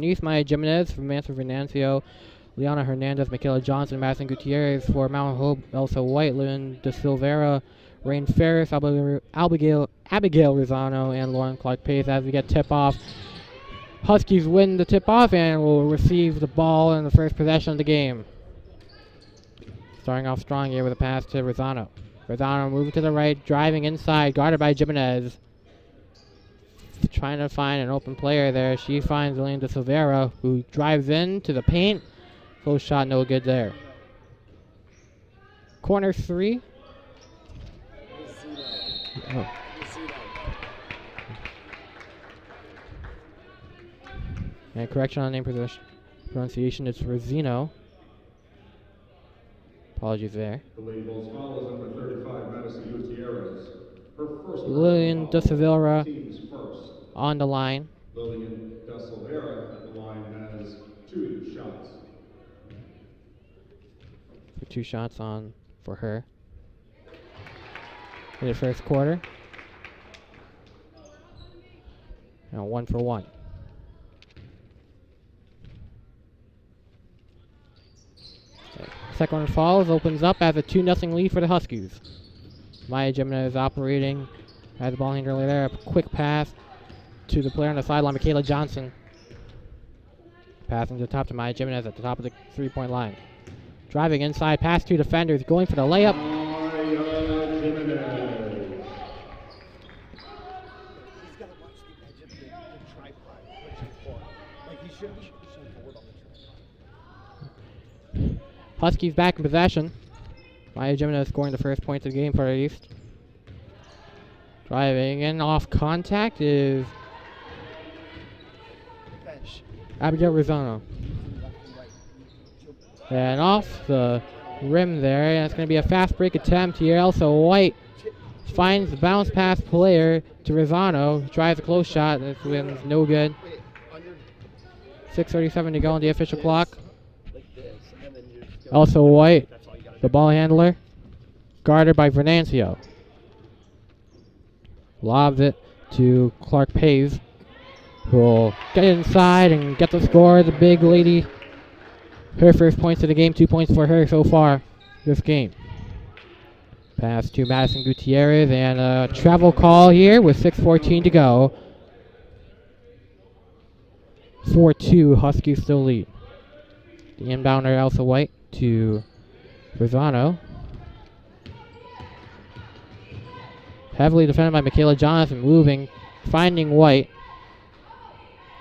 Denise Maya Jimenez for Manson Venancio, Liana Hernandez, Michaela Johnson, Madison Gutierrez for Mount Hope, Elsa White, Lynn De Silveira, Rain Ferris, Abigail Rosano, and Lauren Clark Pace as we get tip-off. Huskies win the tip-off and will receive the ball in the first possession of the game. Starting off strong here with a pass to Rosano. Rosano moving to the right, driving inside, guarded by Jimenez. Trying to find an open player there. She finds Lynn De Silveira, who drives into the paint. Close shot, no good there. Corner 3. Oh. And correction on name pronunciation, it's Rosino. Apologies there. The Lady Bulls foul is number 35, Madison Gutierrez. Her first Lillian De Silveira team's first. on the line. Lillian De Silveira at the line has 2 shots. 2 shots on for her in the first quarter. Now 1 for 1. Second one falls, opens up as a 2-0 lead for the Huskies. Maya Jimenez is operating as the ball handler there. A quick pass to the player on the sideline, Michaela Johnson. Passing to the top to Maya Jimenez at the top of the 3-point line. Driving inside, pass to defenders, going for the layup. Maya Jimenez. He's got to watch the edge of the tripod, pushing forward. Like, he should be pushing forward on the tripod. Huskies back in possession. Maya Jimenez scoring the first points of the game for the East. Driving in off contact is Abigail Rosano. And off the rim there, and it's going to be a fast break attempt here. Also White finds the bounce pass player to Rosano. Tries a close shot, and this wins no good. 6:37 to go on the official clock. Also White, the ball handler, guarded by Venancio. Lobs it to Clark Pace, who will get inside and get the score. The big lady, her first points of the game, 2 points for her so far this game. Pass to Madison Gutierrez, and a travel call here with 6:14 to go. 4-2, Huskies still lead. The inbounder, Elsa White, to Rosano. Heavily defended by Michaela Johnson, moving, finding White.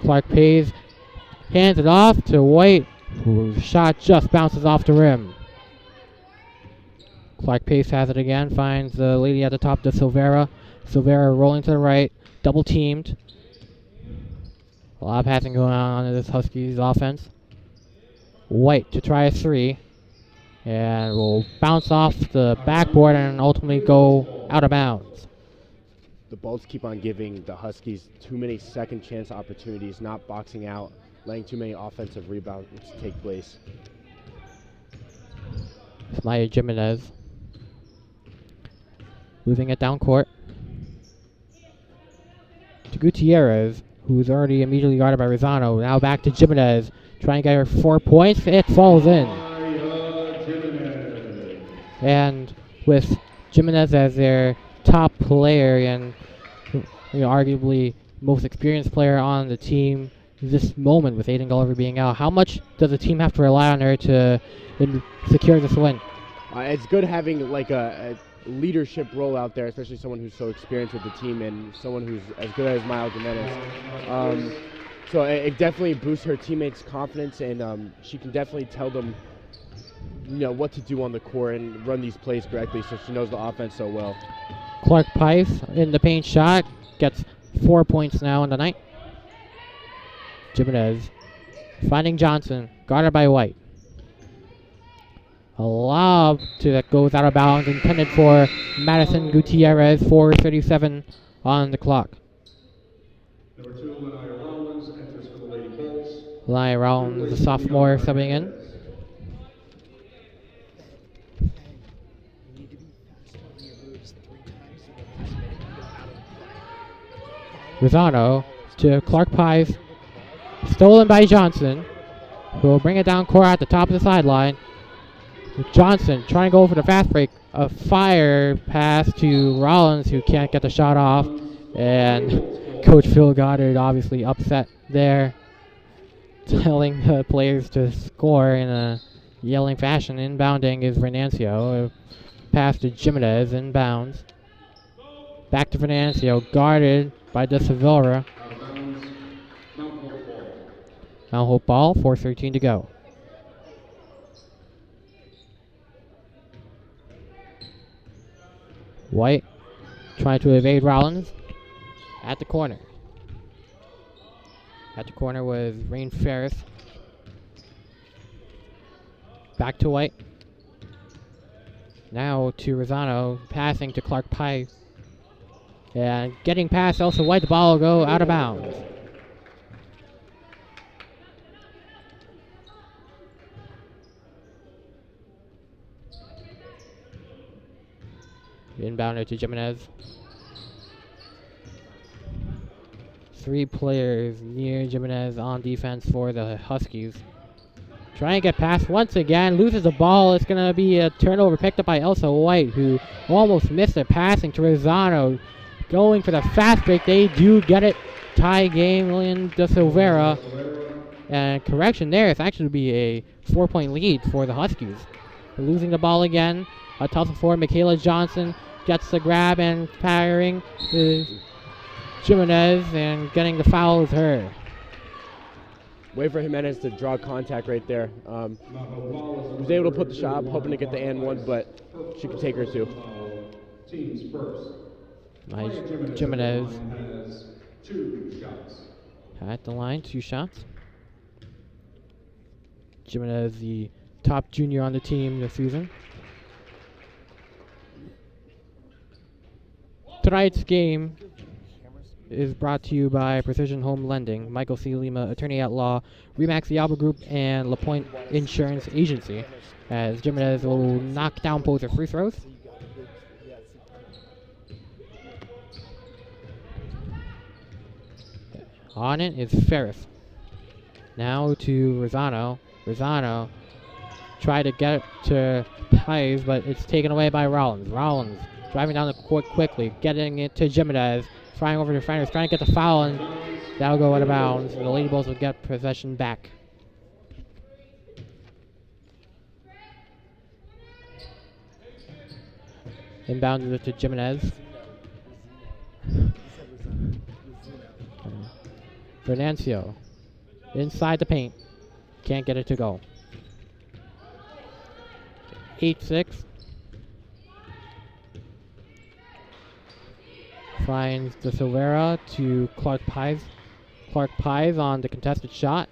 Clark Pace hands it off to White, whose shot just bounces off the rim. Clark Pace has it again, finds the lady at the top, De Silveira. Silveira rolling to the right, double teamed. A lot of passing going on in this Huskies offense. White to try a 3, and will bounce off the backboard and ultimately go out of bounds. The Bolts keep on giving the Huskies too many second chance opportunities, not boxing out, letting too many offensive rebounds take place. Maya Jimenez moving it down court to Gutierrez, who's already immediately guarded by Rosano. Now back to Jimenez, trying to get her 4 points. It falls in. And with Jimenez as their top player and arguably most experienced player on the team this moment with Aiden Gulliver being out, how much does the team have to rely on her to secure this win? It's good having like a leadership role out there, especially someone who's so experienced with the team and someone who's as good as Miles Jimenez. So it definitely boosts her teammates' confidence, and she can definitely tell them, what to do on the court and run these plays correctly, so she knows the offense so well. Clark Pace in the paint shot gets 4 points now in the night. Jimenez finding Johnson, guarded by White. A lob that goes out of bounds, intended for Madison Gutierrez. 4:37 on the clock. Number 2, Lanaya Rollins enters for the Lady Bolts. Lanaya Rollins, the sophomore, subbing in. Rosano to Clark Pace. stolen by Johnson, who will bring it down court at the top of the sideline. Johnson trying to go for the fast break. A fire pass to Rollins, who can't get the shot off. And Coach Phil Goddard obviously upset there, telling the players to score in a yelling fashion. Inbounding is Venancio. A pass to Jimenez, inbounds. Back to Venancio, guarded by De Silveira. Mount Hope ball, 4:13 to go. White trying to evade Rollins at the corner. At the corner was Rain Ferris. Back to White. Now to Rosano, passing to Clark Pye. And getting past Elsa White, the ball will go out of bounds. Inbounder to Jimenez. 3 players near Jimenez on defense for the Huskies. Trying to get past once again, loses the ball. It's going to be a turnover picked up by Elsa White, who almost missed it, passing to Rosano. Going for the fast break. They do get it. Tie game, Lilian De Silveira. And correction there, it's actually to be a 4-point lead for the Huskies. They're losing the ball again. A tussle for Michaela Johnson. Gets the grab and firing to Jimenez, and getting the foul is her. Wait for Jimenez to draw contact right there. Was able to put the shot up, hoping to get the and one, but she could take her too. Teams first. Nice. Jimenez has 2 shots. at the line, 2 shots. Jimenez, the top junior on the team this season. Tonight's game is brought to you by Precision Home Lending, Michael C. Lima, attorney at law, Remax the Alba Group, and LaPointe Insurance Agency. As Jimenez will knock down both her free throws. On it is Ferris. Now to Rosano. Rosano tried to get it to Pies, but it's taken away by Rollins. Rollins driving down the court quickly, getting it to Jimenez, flying over to defenders, trying to get the foul, and that'll go out of bounds. The Lady Bulls will get possession back. Inbounded it to Jimenez. Venancio inside the paint. Can't get it to go. 8-6. Finds De Silveira to Clark Pies. Clark Pies on the contested shot.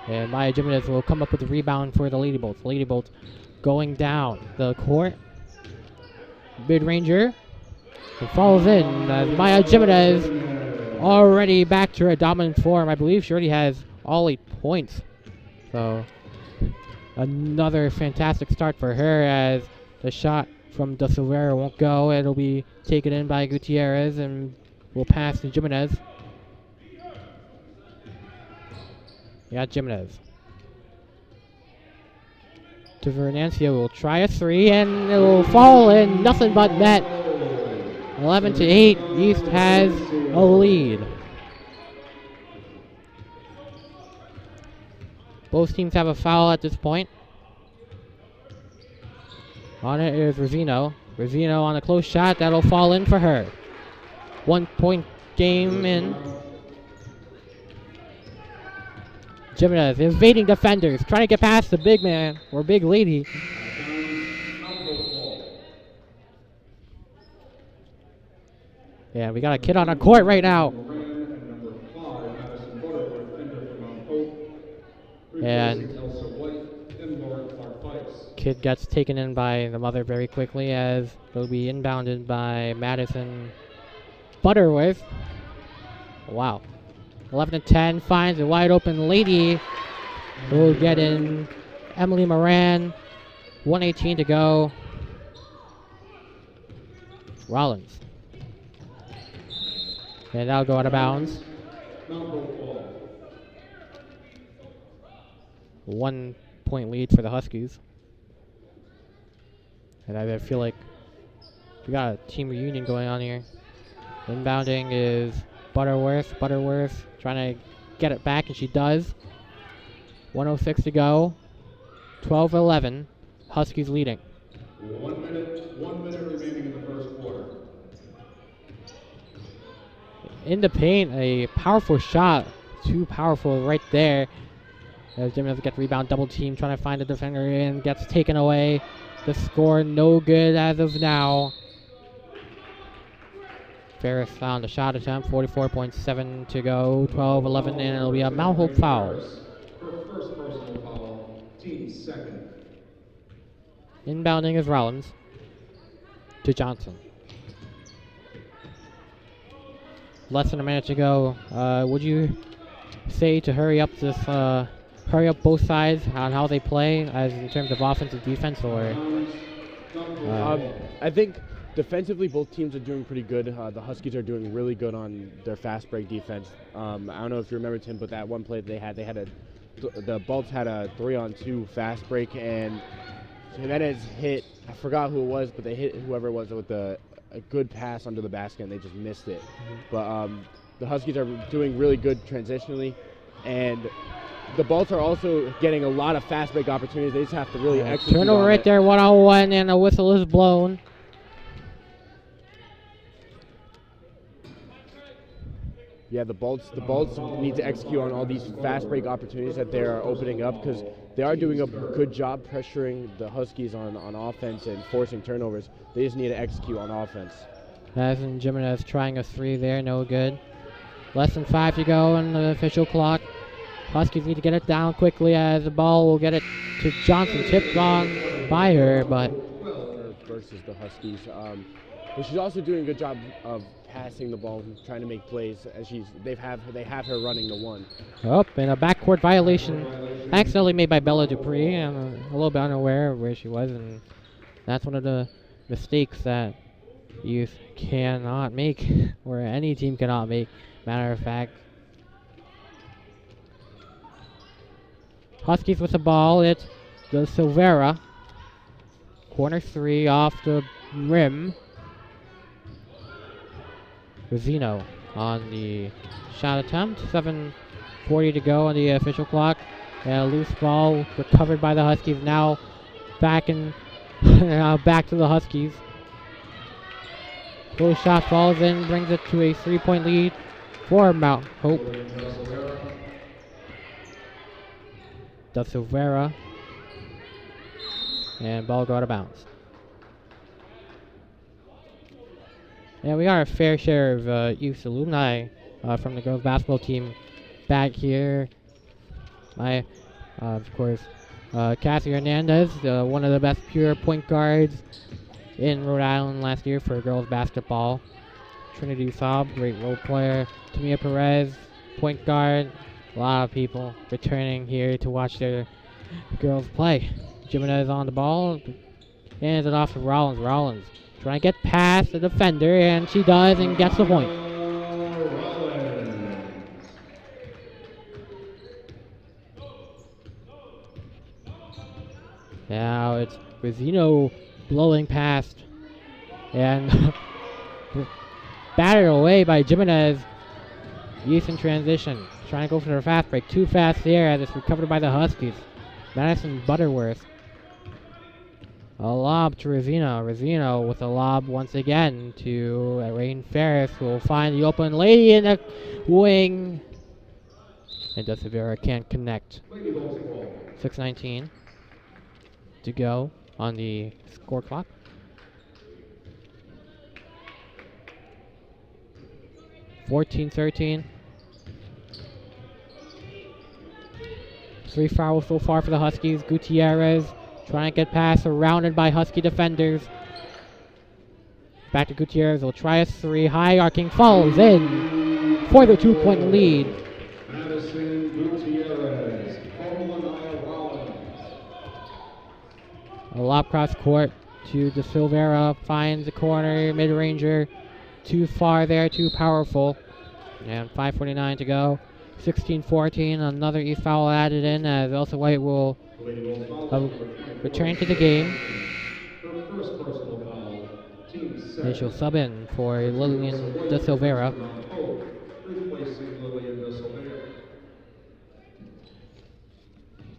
And Maya Jimenez will come up with the rebound for the Lady Bolts. Lady Bolts going down the court. Mid-ranger. It falls in as Maya Jimenez already back to her dominant form. I believe she already has all 8 points. So another fantastic start for her, as the shot from De Silveira won't go. It'll be taken in by Gutierrez and will pass to Jimenez. Yeah, Jimenez. To Venancio, will try a 3 and it will fall in. Nothing but net. 11-8. East has a lead. Both teams have a foul at this point. On it is Rosino. Rosino on a close shot. That'll fall in for her. 1-point game in. Jimenez evading defenders. Trying to get past the big man or big lady. Yeah, we got a kid on a court right now. And kid gets taken in by the mother very quickly, as they'll be inbounded by Madison Butterworth. Wow. 11-10, finds a wide open lady. Will get in Emily Moran. 1:18 to go. Rollins. And that'll go out of bounds. 1-point lead for the Huskies. And I feel like we got a team reunion going on here. Inbounding is Butterworth. Butterworth trying to get it back, and she does. 1:06 to go. 12-11. Huskies leading. 1 minute remaining in the first quarter. In the paint, a powerful shot. Too powerful right there. As Jimenez gets rebound, double team, trying to find the defender and gets taken away. The score no good as of now. Ferris found a shot attempt, 44.7 to go, 12-11, and it'll be a Mount Hope foul. Her first personal foul, team's second. Inbounding is Rollins to Johnson. Less than a minute to go. Would you say to hurry up both sides on how they play, as in terms of offense and defense, or? I think defensively both teams are doing pretty good. The Huskies are doing really good on their fast break defense. I don't know if you remember, Tim, but that one play the Bolts had a 3-on-2 fast break, and Jimenez hit, I forgot who it was, but they hit whoever it was with a good pass under the basket, and they just missed it. But the Huskies are doing really good transitionally, and the Bolts are also getting a lot of fast break opportunities. They just have to really execute turnover on right it. there, 1-on-1, and a whistle is blown. Yeah, the Bolts need to execute on all these fast break opportunities that they're opening up, because they are doing a good job pressuring the Huskies on offense and forcing turnovers. They just need to execute on offense. Madison Jimenez trying a 3 there, no good. Less than 5 to go on the official clock. Huskies need to get it down quickly, as the ball will get it to Johnson, tipped on by her, but versus the Huskies. But she's also doing a good job of passing the ball and trying to make plays, as they have her running the one. up and a backcourt violation accidentally made by Bella Dupree. I'm a little bit unaware of where she was, and that's one of the mistakes that youth cannot make, or any team cannot make. Matter of fact, Huskies with the ball. It's the Silvera. Corner 3 off the rim. Rosino on the shot attempt. 7:40 to go on the official clock. And a loose ball recovered by the Huskies. Now back to the Huskies. Full shot falls in, brings it to a 3-point lead for Mount Hope. Da Silvera. And ball go out of bounds. And we got a fair share of youth alumni from the girls basketball team back here. Of course, Cassie Hernandez, one of the best pure point guards in Rhode Island last year for girls basketball. Trinity Saab, great role player. Tamia Perez, point guard. A lot of people returning here to watch their girls play. Jimenez on the ball. Hands it off to Rollins. Rollins trying to get past the defender, and she does and gets the point. Now it's Rosino blowing past and battered away by Jimenez. Youth in transition, trying to go for the fast break. Too fast there as it's recovered by the Huskies. Madison Butterworth. A lob to Rosino. Rosino with a lob once again to Rain Ferris, who will find the open lady in the wing. And Da Silvera can't connect. 6:19 to go on the score clock. (14-13). 3 fouls so far for the Huskies. Gutierrez trying to get past, surrounded by Husky defenders. Back to Gutierrez, will try a 3. High arcing, falls in for the 2-point lead. Madison Gutierrez, Nia Rollins. A lob cross court to De Silvera, finds the corner, mid-ranger. Too far there, too powerful. And 5:49 to go. 16-14. Another East foul added in as Elsa White will The Lady Bulls foul. return to the game. Her first personal foul. Team And 7. she'll sub in for Lillian De Silveira. Replacing Lillian De Silveira.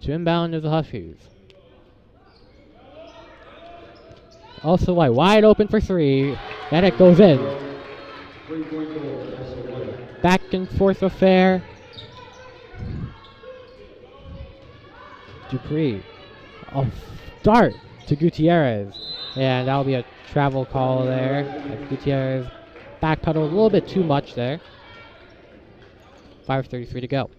To inbound is the Huskies. Also White wide open for three, and it goes in. 3-point goal. Also White. Back and forth affair. Dupree. A start to Gutierrez. And that'll be a travel call there. As Gutierrez backpedaled a little bit too much there. 5:33 to go.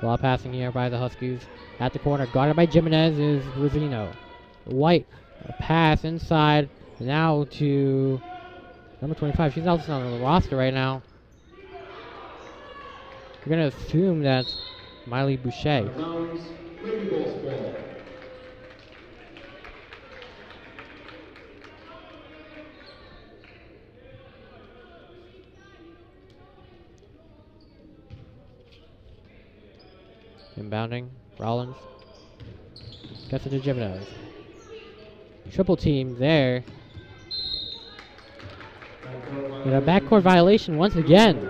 A lot of passing here by the Huskies. At the corner, guarded by Jimenez is Rosino. White, a pass inside. Now to number 25. She's also on the roster right now. We're going to assume that's Miley Boucher. Rounds. Lady Bulls ball. Inbounding, Rollins. Gets it to Jimenez. Triple team there. And a backcourt violation once again.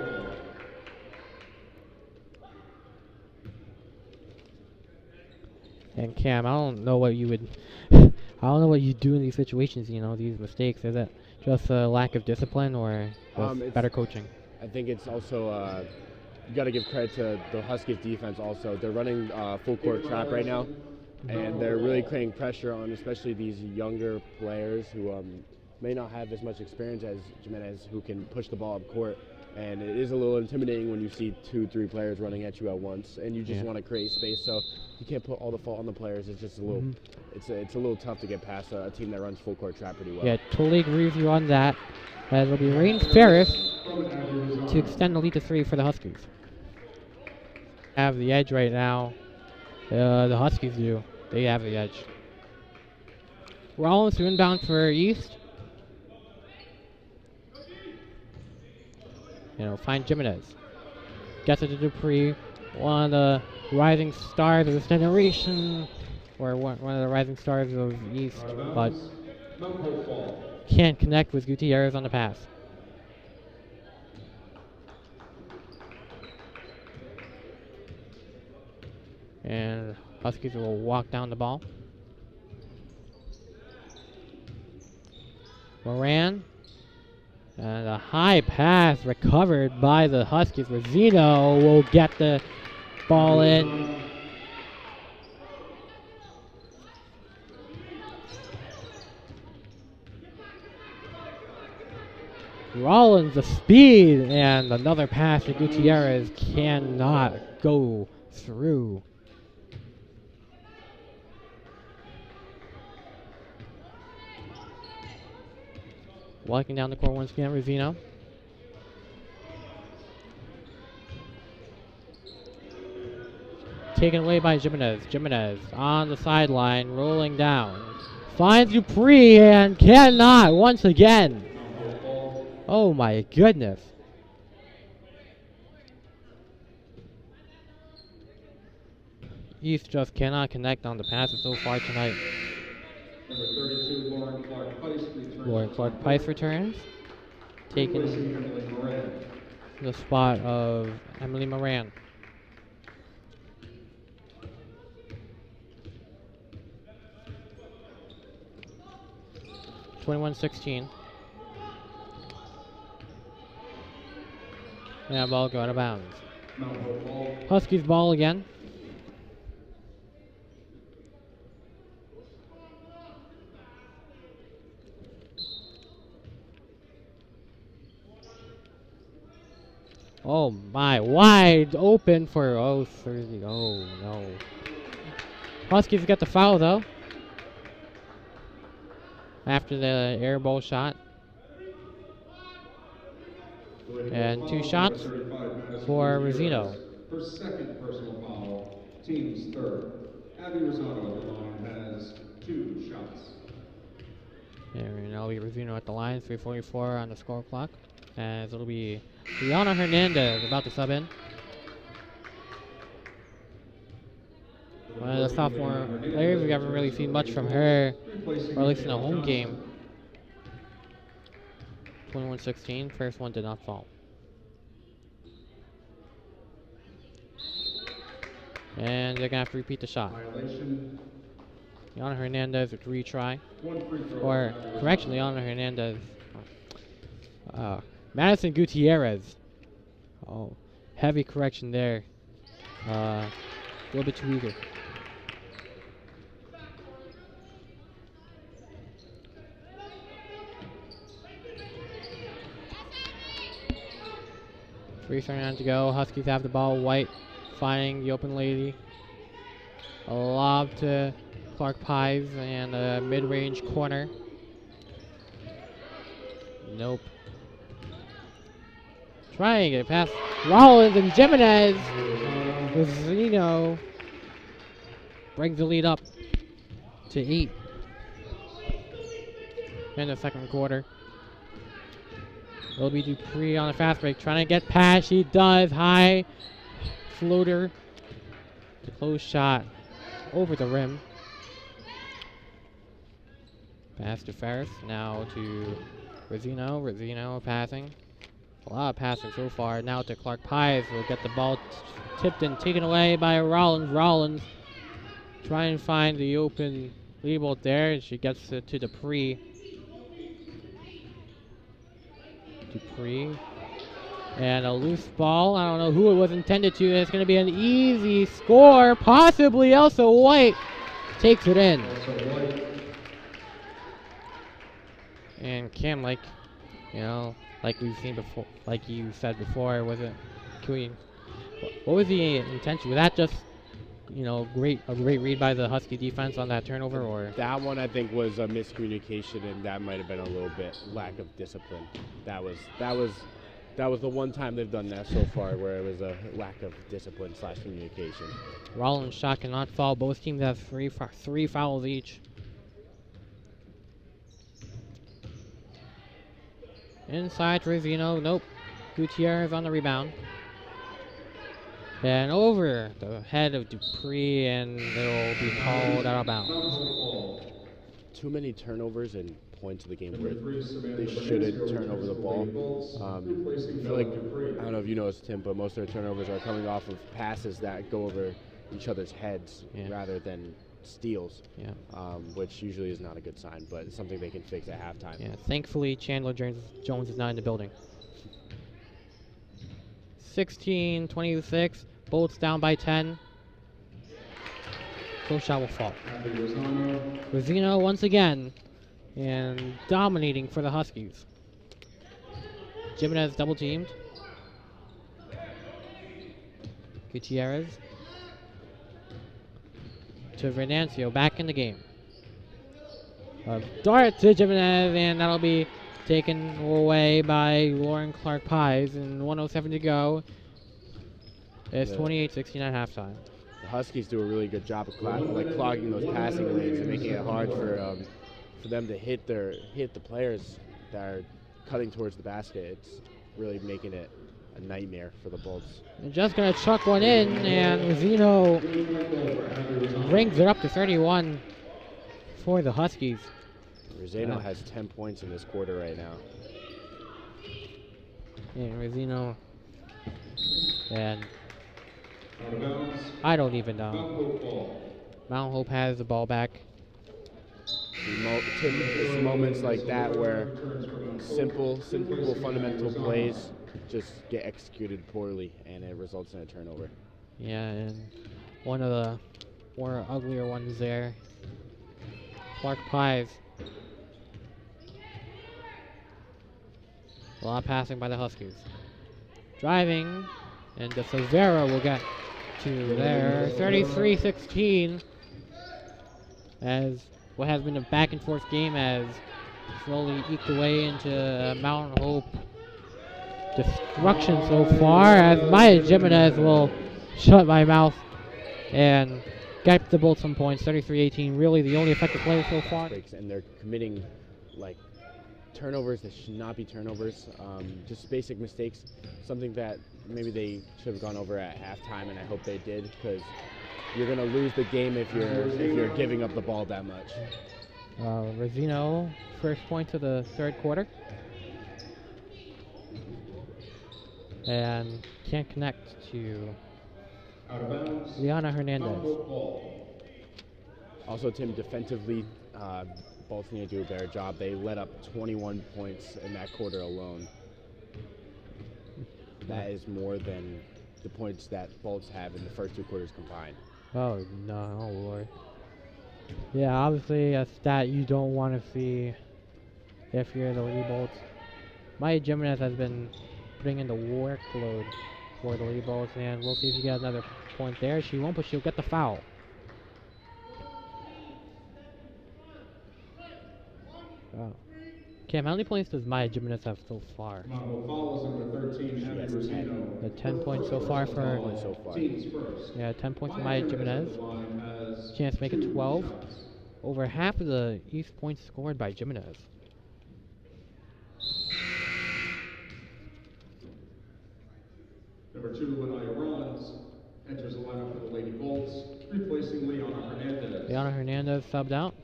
And Cam, I don't know what you would, I don't know what you do in these situations. You know, these mistakes. Is it just a lack of discipline or just better coaching? I think it's also you got to give credit to the Huskies defense also. They're running full court trap right now, and they're really creating pressure on especially these younger players who may not have as much experience as Jimenez, who can push the ball up court. And it is a little intimidating when you see 2-3 players running at you at once, and you just want to create space. So you can't put all the fault on the players. It's just a little, it's a little tough to get past a team that runs full court trap pretty well. Yeah, totally agree with you on that. As it'll be Rain Ferris to extend the lead to 3 for the Huskies. Have the edge right now. The Huskies do. They have the edge. Rollins to inbound for East. You know, find Jimenez. Gets it to Dupree. One of the rising stars of this generation. Or one of the rising stars of East. But can't connect with Gutierrez on the pass. And Huskies will walk down the ball. Moran. And a high pass recovered by the Huskies. Rosino will get the ball in. Rollins the speed, and another pass to Gutierrez cannot go through. Walking down the court once again, Rosino. Taken away by Jimenez. Jimenez on the sideline, rolling down. Finds Dupree and cannot once again. Oh my goodness. East just cannot connect on the passes so far tonight. Number 32, Lauren Clark-Pice returns. Lauren Clark-Pice returns. Taking Emily Moran. the spot of Emily Moran. (21-16). Yeah, ball go out of bounds. Huskies ball again. Oh my, wide open for 30. Oh no. Huskies get the foul though. After the air ball shot. And 2 shots for Rosino. Her second personal foul, team's third. Abby Rosano on the line has Jimenez, 2 shots. And that'll be Rosino at the line, 3:44 on the score clock. As it'll be Liana Hernandez about to sub in. One of the sophomore players, we haven't really seen much from her, or at least in the home game. 21-16, first one did not fall. And they're gonna have to repeat the shot. Violation. Liana Hernandez with retry. 1 free throw. Or, correction, Liana Hernandez. Madison Gutierrez. Oh, heavy correction there. A little bit too eager. Three starting to go. Huskies have the ball. White finding the open lady. A lob to Clark Pies and a mid-range corner. Nope. Trying it past Rollins and Jimenez. Rosino brings the lead up to 8 in the second quarter. It'll be Dupree on a fast break, trying to get past. She does. High floater. The close shot over the rim. Pass to Ferris. Now to Rosino. Rosino passing. A lot of passing so far. Now to Clark Pies. Will get the ball tipped and taken away by Rollins. Rollins trying to find the open lead there. And she gets it to Dupree. Dupree. And a loose ball. I don't know who it was intended to. It's going to be an easy score. Possibly Elsa White takes it in. And Cam, like, you know, like we've seen before, like you said before, was it? What was the intention? Was that just, you know, a great read by the Husky defense on that turnover, or? That one I think was a miscommunication, and that might have been a little bit lack of discipline. That was the one time they've done that so far, where it was a lack of discipline / communication. Rollins' shot cannot fall. Both teams have three fouls each. Inside Rosino. Nope. Gutierrez on the rebound. And over the head of Dupree, and it'll be called out of bounds. Too many turnovers and points of the game where they shouldn't turn over the ball. I feel like, I don't know if you noticed, Tim, but most of their turnovers are coming off of passes that go over each other's heads rather than steals, which usually is not a good sign, but it's something they can fix at halftime. Yeah, thankfully Chandler Jones is not in the building. 16-26, Bolts down by 10. Close shot will fall. Rosino once again, and dominating for the Huskies. Jimenez double teamed. Gutierrez to Venancio, back in the game. A dart to Jimenez, and that'll be taken away by Lauren Clark Pies, and 1:07 to go. It's 28-16 at halftime. The Huskies do a really good job of clogging those passing lanes and making it hard for them to hit the players that are cutting towards the basket. It's really making it a nightmare for the Bolts. They're just going to chuck one in, and Rosino brings it up to 31 for the Huskies. Rosino has 10 points in this quarter right now. And Rosino, and I don't even know. Mount Hope has the ball back. It's moments like that where simple fundamental plays just get executed poorly, and it results in a turnover. Yeah, and one of the more uglier ones there. Clark Pies. A lot of passing by the Huskies. Driving, and De Silveira will get to there. 33-16. As what has been a back and forth game has slowly eked away into Mount Hope destruction so far, as Maya Jimenez will shut my mouth and get the Bolts some points. 33-18, really the only effective player so far. Breaks, and they're committing like turnovers that should not be turnovers. Just basic mistakes, something that maybe they should have gone over at halftime, and I hope they did, because you're gonna lose the game if you're giving up the ball that much. Rosino, first point of the third quarter. And can't connect to Out of bounds. Liana Hernandez. Mount Hope ball. Also, Tim, defensively, Bolts need to do a better job. They let up 21 points in that quarter alone. That is more than the points that Bolts have in the first 2 quarters combined. Oh no, oh Lord. Yeah, obviously a stat you don't want to see if you're the Lady Bolts. Maya Jimenez has been putting in the workload for the Lady Bolts, and we'll see if she gets another point there. She won't, but she'll get the foul. Oh. Cam, how many points does Maya Jimenez have so far? Mount Hope foul is number 13, Abby Rosino. 10 points so far for 10 points so far. Teams first. Yeah, 10 points for Maya Jimenez. Chance to make it 12. Over half of the East points scored by Jimenez. Number 2, Lanaya Rollins enters the lineup for the Lady Bolts, replacing Liana Hernandez. Liana Hernandez subbed out.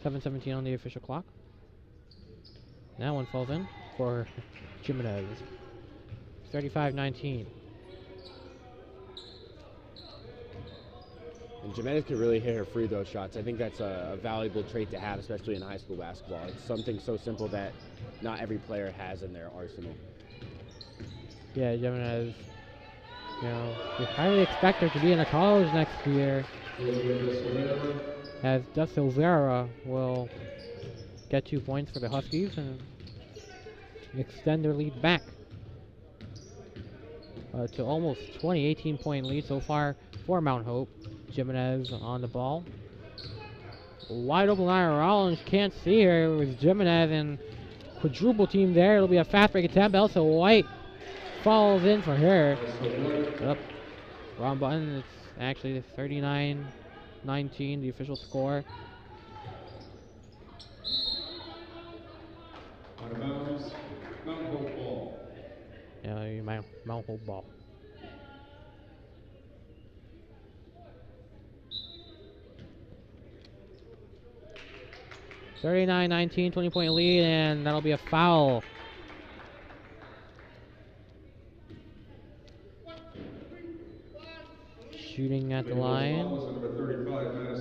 7:17 on the official clock. That one falls in for Jimenez. 35-19. And Jimenez can really hit her free throw shots. I think that's a valuable trait to have, especially in high school basketball. It's something so simple that not every player has in their arsenal. Yeah, Jimenez. You know, we highly expect her to be in a college next year, as Da Silveira will get 2 points for the Huskies and extend their lead back to almost 20, 18-point lead so far for Mount Hope. Jimenez on the ball. Wide open Lyra Rollins, can't see her. It was Jimenez and quadruple team there. It'll be a fast break attempt. Elsa White falls in for her. Yep. Wrong button. It's actually 39-19, the official score. Out of bounds, Mount Hope ball. Yeah, Mount Hope ball. (39-19), 20-point lead, and that'll be a foul. Shooting at the line.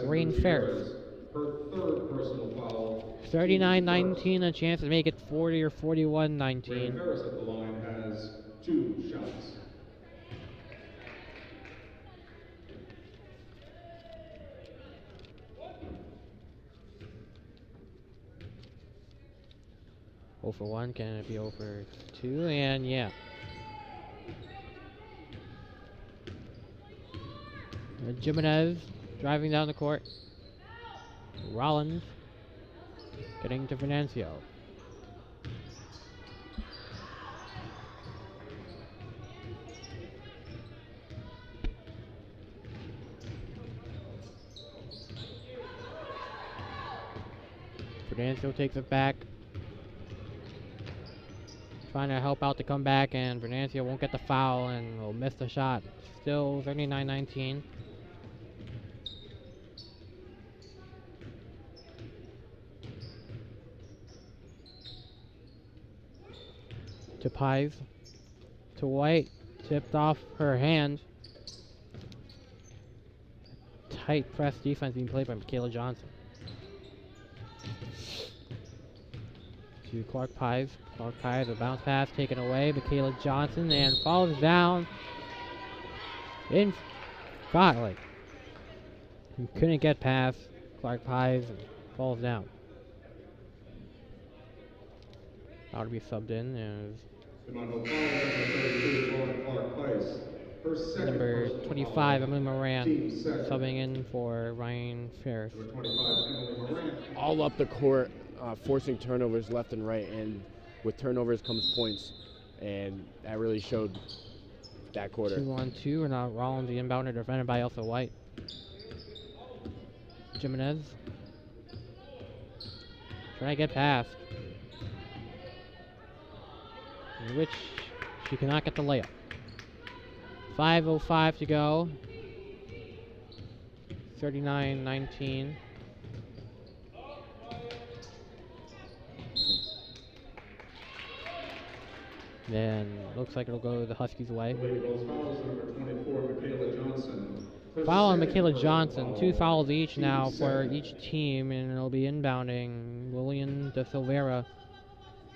Rain Ferris. Her third personal foul. 39-19, a chance to make it 40 or 41-19. Rain Ferris at the line has 2 shots. For 1, can it be over 2? And yeah. Jimenez driving down the court. Rollins getting to Venancio. Venancio takes it back. Trying to help out the comeback, and Venancio won't get the foul and will miss the shot. Still 39-19. To Pies. To White. Tipped off her hand. Tight press defense being played by Michaela Johnson. To Clark Pies. Clark Pies, a bounce pass taken away. Michaela Johnson, and falls down in front. He couldn't get past Clark Pies and falls down. Ought to be subbed in as number 25, Emily Moran, subbing in for Ryan Ferris. All up the court, forcing turnovers left and right, and with turnovers comes points, and that really showed that quarter. 2-on-2, and now Rollins, the inbounder, defended by Elsa White. Jimenez. Trying to get past. In which she cannot get the layup. 5:05 to go. 39-19. Then looks like it'll go the Huskies' way. Lady Bulls fouls number 24, Michaela Johnson. Foul on Michaela Johnson. 2 fouls each now for each team, and it'll be inbounding Lillian De Silveira,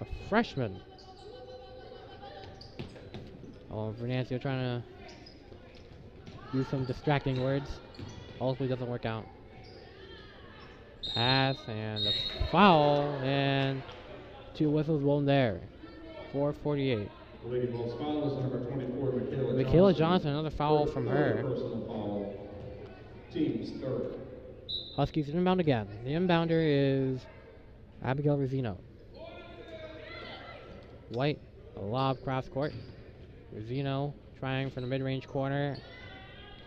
a freshman. Oh, Venancio trying to use some distracting words. Hopefully doesn't work out. Pass and a foul, and 2 whistles blown there. 4:48. The Lady Bulls foul is number 24, Michaela Michaela Johnson, another foul from her. Personal foul. Team's third. Huskies inbound again. The inbounder is Abigail Rosino. White, a lob cross court. Rosino trying from the mid-range corner.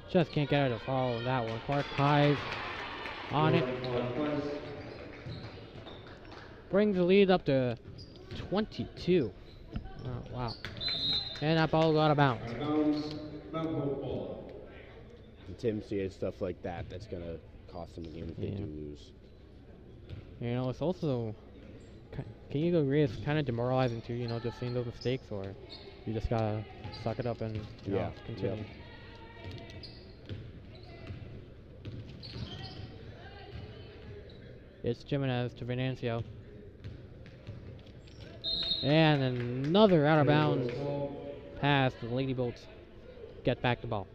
Just can't get her to follow that one. Clark Pies on it. Brings the lead up to 22. Oh, wow. And that ball got out of bounds. Out of bounds, Mount Hope ball. And Tim sees stuff like that. That's gonna cost them a game if they do lose. You know, it's also, can you agree, it's kind of demoralizing too, you know, just seeing those mistakes, or you just gotta suck it up and you know, continue. Yep. It's Jimenez to Venancio. And another out of bounds pass. The Lady Bolts get back the ball.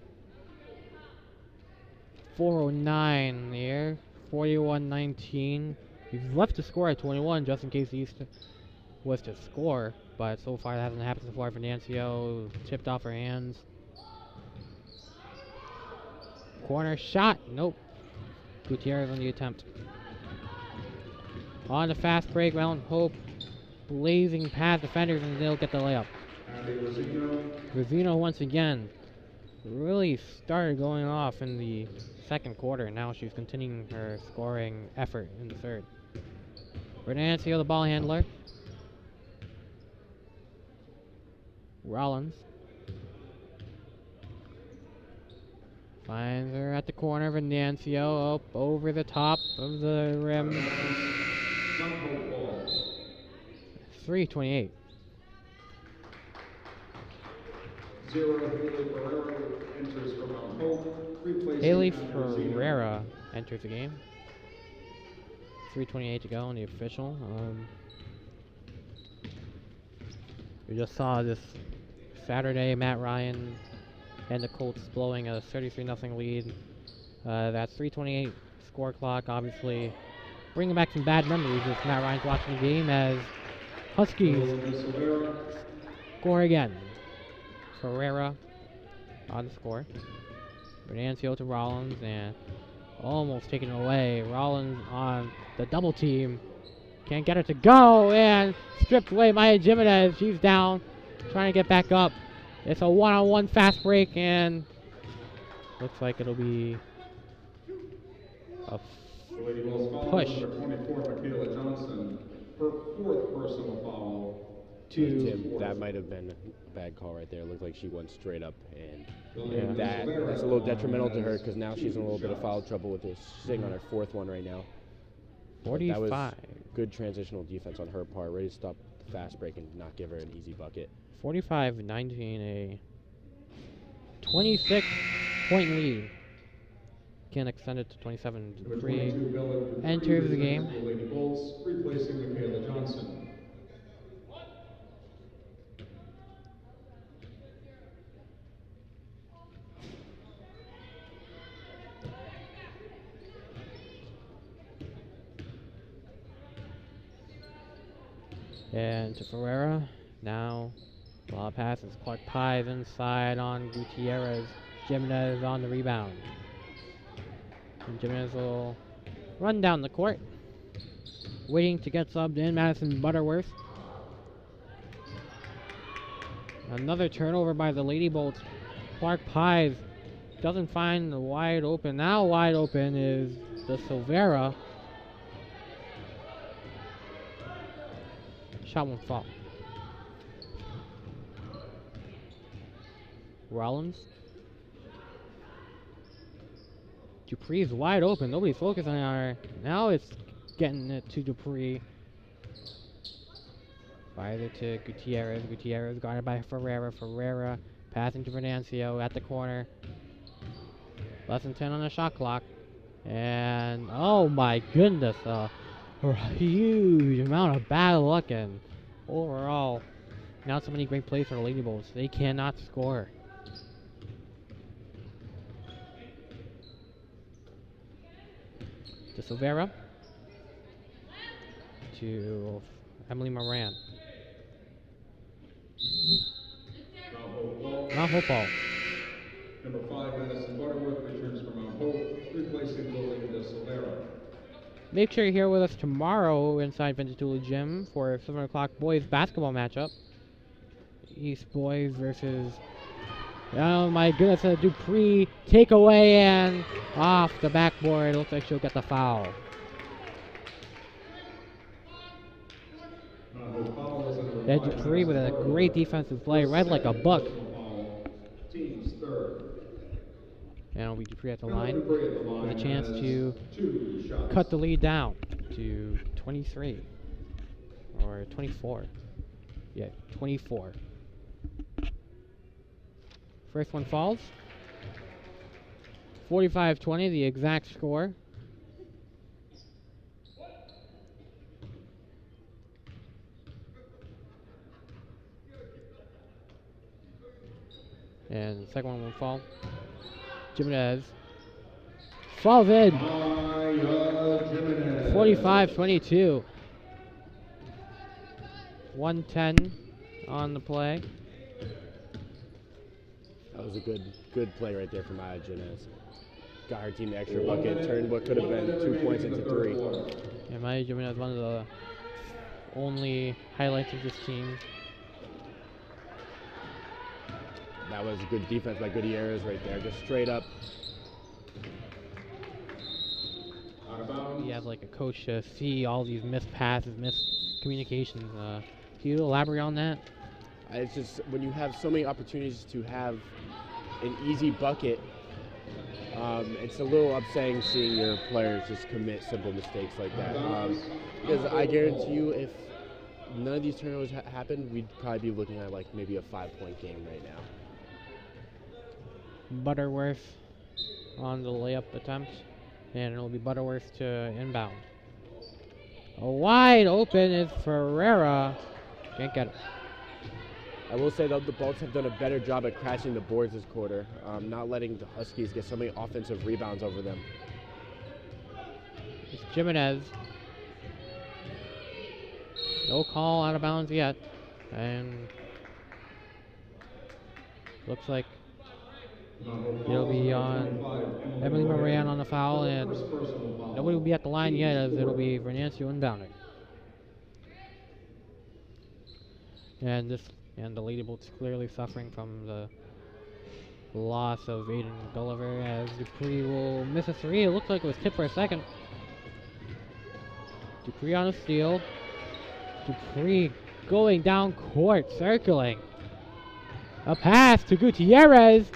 4:09 in the air. 41-19. He's left to score at 21 just in case he was to score. But so far that hasn't happened so far. Venancio tipped off her hands. Corner shot. Nope. Gutierrez on the attempt. On the fast break, Mount Hope blazing past defenders, and they'll get the layup. Rosino once again really started going off in the second quarter, and now she's continuing her scoring effort in the third. Venancio, the ball handler. Rollins finds her at the corner. Venancio up over the top of the rim. 3:28. Haley Ferreira enters the game. 3:28 to go on the official. We just saw this Saturday Matt Ryan and the Colts blowing a 33-0 lead. That 3:28 score clock obviously bringing back some bad memories if Matt Ryan's watching the game, as Huskies score again. Ferreira on the score. Venancio to Rollins, and almost taken away. Rollins on the double team. Can't get her to go, and stripped away by Jimenez. She's down, trying to get back up. It's a one-on-one fast break, and looks like it'll be a push. Number 24, Michaela Johnson, her fourth personal foul. Tim, that might have been a bad call right there. It looked like she went straight up, and that's a little detrimental to her because now she's in a little bit of foul trouble with this. She's sitting on her fourth one right now. 45. That was good transitional defense on her part, ready to stop the fast break and not give her an easy bucket. 45-19, a 26-point lead. Can extend it to 27-3. Enters the game. Lady Bolts, replacing Michaela Johnson. And to Ferreira. Now, lob passes. Clark Pies inside on Gutierrez. Jimenez on the rebound. And Jimenez will run down the court. Waiting to get subbed in, Madison Butterworth. Another turnover by the Lady Bolts. Clark Pies doesn't find the wide open. Now wide open is the Silvera. Shot won't fall. Rollins. Dupree's wide open. Nobody's focusing on her. Now it's getting it to Dupree. Fires it to Gutierrez. Gutierrez guarded by Ferreira. Ferreira passing to Venancio at the corner. Less than 10 on the shot clock. And oh my goodness, a huge amount of bad luck, and overall, not so many great plays for the Lady Bulls. They cannot score. To Silvera. To Emily Moran. Mount Hope ball. Number 5, Madison Butterworth returns from Mount Hope, replacing Lily De Silvera. Make sure you're here with us tomorrow inside Ventura Gym for a 7 o'clock boys basketball matchup. East Boys versus, oh my goodness, Dupree takeaway and off the backboard. Looks like she'll get the foul. Ed Dupree with a great defensive play, read like a book. Team's third. And it'll be Dupree at the line with a chance to cut the lead down to 23 or 24. Yeah, 24. First one falls. 45-20, the exact score. And the second one will fall. Jimenez falls in. 45-22. 110 on the play. That was a good play right there from Maya Jimenez. Got her team the extra bucket, turned what could have been 2 points into 3. Yeah, Maya Jimenez, one of the only highlights of this team. That was good defense by Gutierrez right there, just straight up. You have like a coach to see all these missed passes, missed communications. Can you elaborate on that? It's just when you have so many opportunities to have an easy bucket, it's a little upsetting seeing your players just commit simple mistakes like that. Because I guarantee you, if none of these turnovers happened, we'd probably be looking at like maybe a 5-point game right now. Butterworth on the layup attempt, and it'll be Butterworth to inbound. A wide open is Ferreira. Can't get it. I will say, though, the Bolts have done a better job at crashing the boards this quarter, not letting the Huskies get so many offensive rebounds over them. It's Jimenez. No call out of bounds yet. And looks like it'll be on Emily Moran on the foul, and nobody will be at the line yet, as it'll be Venancio inbounding. And the Lady Bolts clearly suffering from the loss of Aiden Gulliver, as Dupree will miss a 3. It looks like it was tipped for a second. Dupree on a steal. Dupree going down court, circling. A pass to Gutierrez.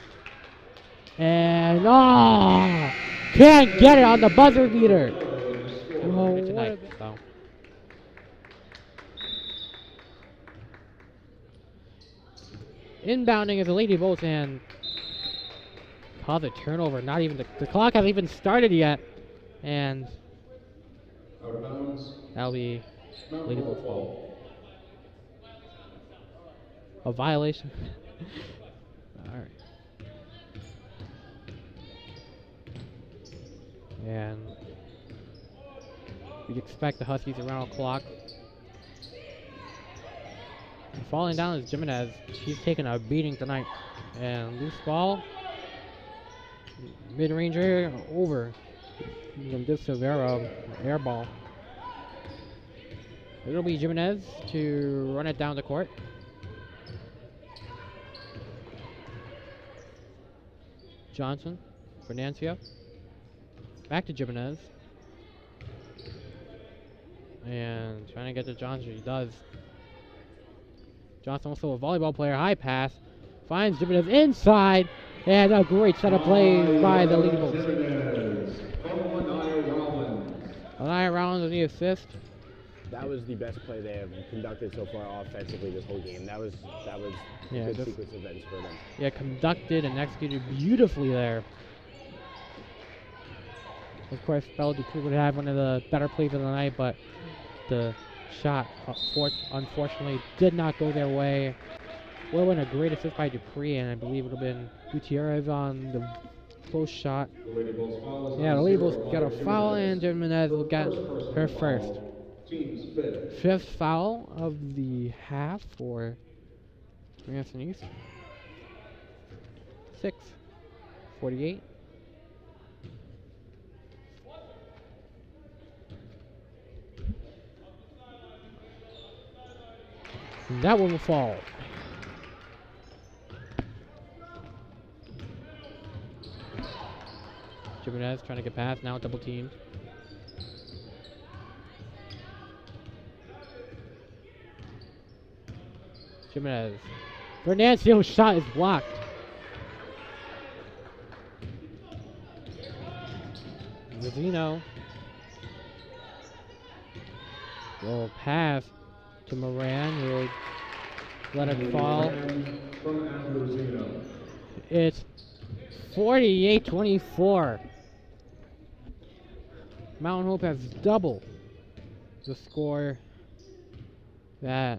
And can't get it on the buzzer beater. Oh, tonight, so. Inbounding is the Lady Bolts and cause a turnover. Not even the clock hasn't even started yet, and that'll be Lady Bolts ball. A violation. All right. And we'd expect the Huskies around the clock. And falling down is Jimenez. She's taking a beating tonight. And loose ball. Mid-ranger over. And this Silvera air ball. It'll be Jimenez to run it down the court. Johnson. Fernancio. Back to Jimenez. And trying to get to Johnson. He does. Johnson also a volleyball player. High pass. Finds Jimenez inside. And a great set of plays by the Lady Bolts. Anaya Rollins with the assist. That was the best play they have conducted so far offensively this whole game. That was Yeah, a good just- sequence of events for them. Yeah, conducted and executed beautifully there. Of course, Bella Dupree would have one of the better plays of the night, but the shot, unfortunately, did not go their way. Would have been a great assist by Dupree, and I believe it would have been Gutierrez on the close shot. Yeah, the Lady Bolts got a foul, and Jimenez will get her first. Fifth foul of the half for Ramson East. 6:48. And that one will fall. Jimenez trying to get past, now double teamed. Jimenez. Fernandio's shot is blocked. Rosino will pass to Moran, who will let it fall. It's 48-24. Mountain Hope has double the score that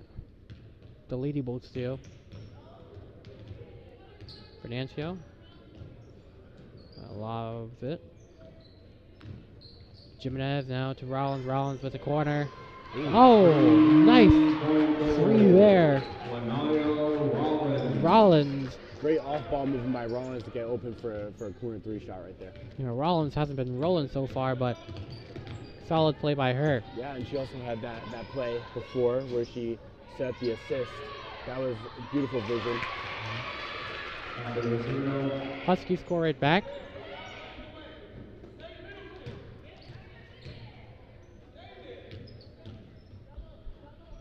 the Lady Bolts do. Fernancio loves it. Jimenez now to Rollins. Rollins with the corner. Oh, nice three there. Rollins. Great off-ball movement by Rollins to get open for a corner three shot right there. You know, Rollins hasn't been rolling so far, but solid play by her. Yeah, and she also had that play before where she set up the assist. That was beautiful vision. Huskies score right back.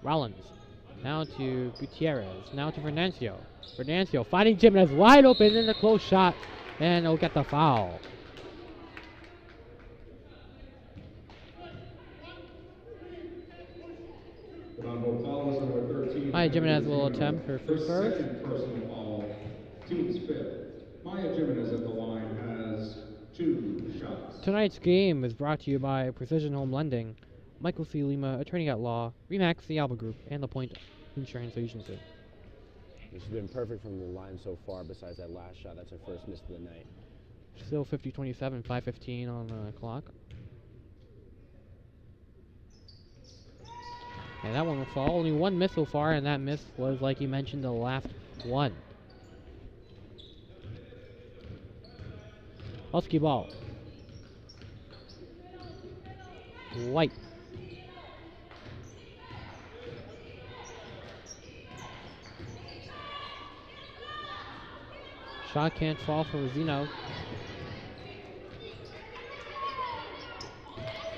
Rollins. Now to Gutierrez. Now to Fernancio. Fernancio finding Jimenez wide open in the close shot. And he'll get the foul. Maya Jimenez will attempt her free throws. Second personal foul, team's fifth. Maya Jimenez at the line has 2 shots. Tonight's game is brought to you by Precision Home Lending, Michael C. Lima, attorney at law, Remax, the Alba Group, and The Point Insurance Agency. She's been perfect from the line so far besides that last shot. That's her first miss of the night. Still 50-27, 5:15 on the clock. And that one will fall. Only one miss so far, and that miss was, like you mentioned, the last one. Husky ball. White. Shot can't fall for Rosino.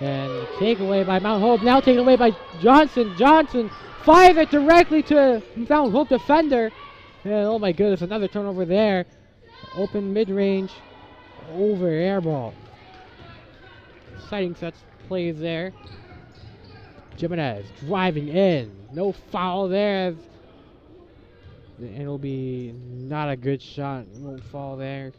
And takeaway by Mount Hope. Now taken away by Johnson. Johnson fires it directly to Mount Hope defender. And oh my goodness, another turnover there. Open mid-range. Over air ball. Exciting such plays there. Jimenez driving in. No foul there. And it'll be not a good shot. It won't fall there.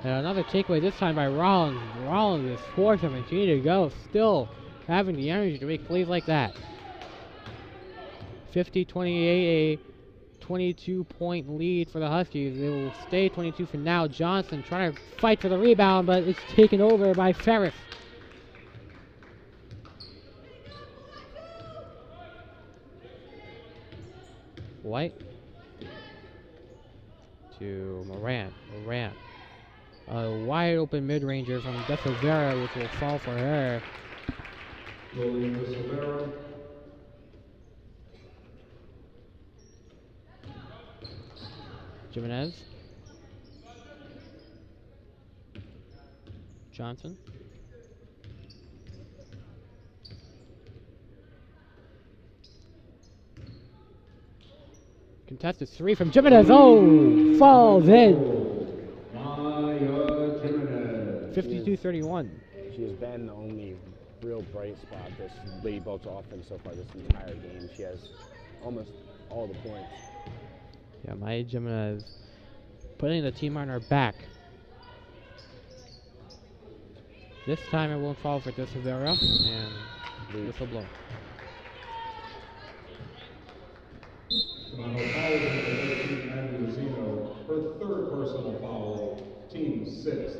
And another takeaway this time by Rollins. Rollins is 4:17 to go. Still having the energy to make plays like that. 50-28, a 22-point lead for the Huskies. They will stay 22 for now. Johnson trying to fight for the rebound, but it's taken over by Ferris. White to Moran. Moran. A wide open mid-ranger from De Silveira, which will fall for her. Lilian De Silveira, Jimenez. Johnson. Contested 3 from Jimenez. Oh, falls in. Maya Jimenez. 52-31. She has been the only real bright spot this Lady Bolts offense so far this entire game. She has almost all the points. Yeah, Maya Jimenez putting the team on her back. This time it won't fall for DeSilvera, and whistle blow. Toronto fouls Andrew Zeno, her third personal foul, team 6th.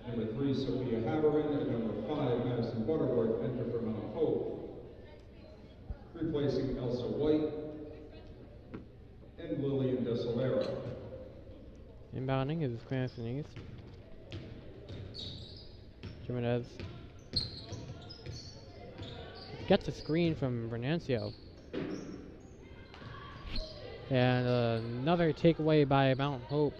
Number 3, Sophia Haberman, and number 5, Madison Butterworth enter for Mount Hope. Replacing Elsa White and Lillian DeSilvera. Inbounding is Cranston East. Jimenez gets a screen from Venancio. And another takeaway by Mount Hope.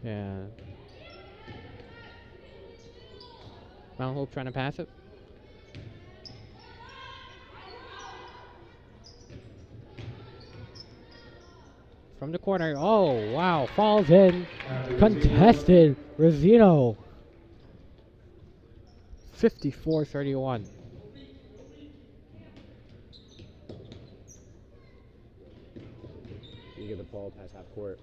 And Mount Hope trying to pass it. From the corner. Oh, wow. Falls in. Contested. Rosino. 54-31. You get the ball past half court.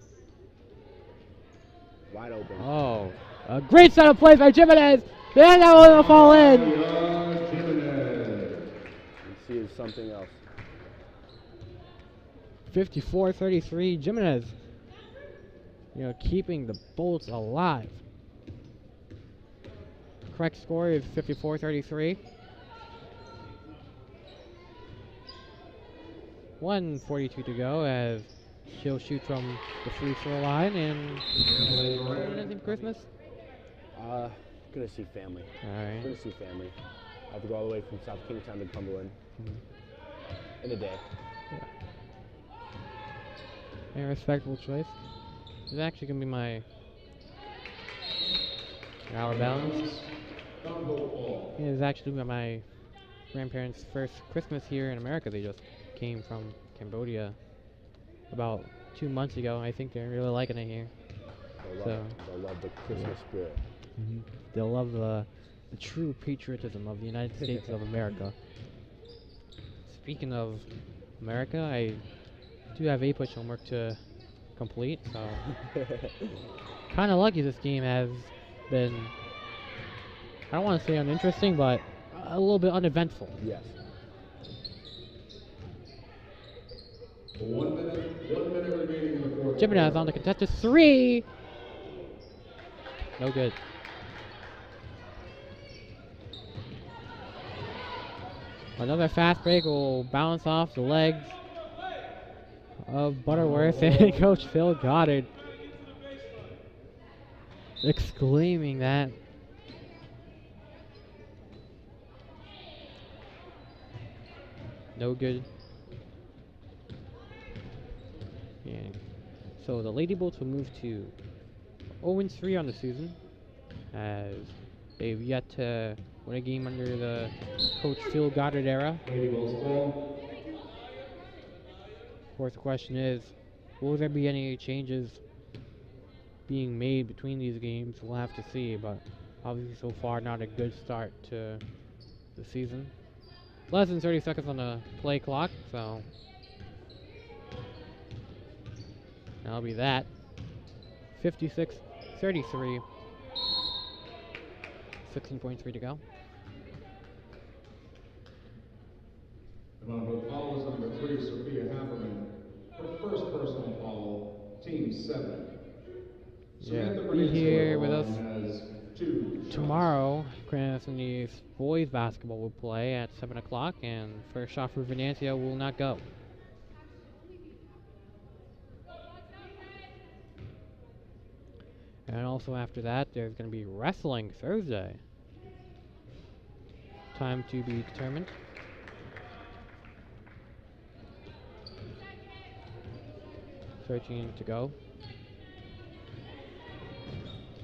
Wide open. Oh, a great set of plays by Jimenez. And that one will fall in. Jimenez. And she is something else. 54-33. Jimenez, keeping the Bolts alive. Correct score is 54-33. 1:42 to go as she'll shoot from the free throw line and anything for Christmas? Gonna see family. Alright. Gonna see family. I have to go all the way from South Kingstown to Cumberland in a day. A respectable choice. This is actually gonna be my hour balance. It is actually my grandparents' first Christmas here in America. They just came from Cambodia about 2 months ago. I think they're really liking it here. They'll love the Christmas spirit. They'll love the true patriotism of the United States of America. Speaking of America, I do have A-push homework to complete, so kind of lucky this game has been, I don't want to say uninteresting, but a little bit uneventful. Yes. 1 minute remaining in the fourth. Jimenez on the contested 3. No good. Another fast break will bounce off the legs of Butterworth and Coach Phil Goddard exclaiming that. No good. Yeah. So the Lady Bolts will move to 0-3 on the season, as they've yet to win a game under the Coach Phil Goddard era. Lady Bolts ball. Of course, the question is, will there be any changes being made between these games? We'll have to see, but obviously so far not a good start to the season. Less than 30 seconds on the play clock, so that'll be that. 56-33. 16.3 to go. The Mount Hope foul is number 3, Sophia Haberman. Her first personal foul, team 7. Yeah, Samantha be here with us has 2 shots. tomorrow. Cranston East boys basketball will play at 7 o'clock, and first shot for Venancio will not go. And also after that, there's going to be wrestling Thursday. Time to be determined. Searching to go.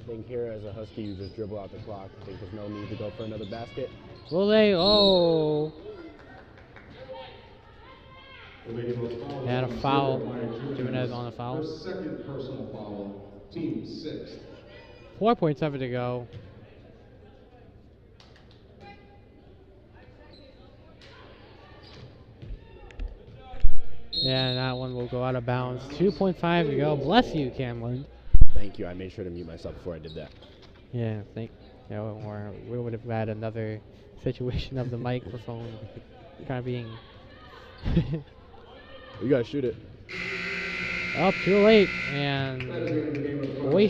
I think here as a Husky, you just dribble out the clock. I think there's no need to go for another basket. Will they? Oh. And a foul. Jimenez on a foul. Her second personal foul, team 6th. 4.7 to go. Yeah, that one will go out of bounds. 2.5 to go. Bless you, Camlin. Thank you. I made sure to mute myself before I did that. Yeah, or we would have had another situation of the microphone kind of being You gotta shoot it. up too late and waste.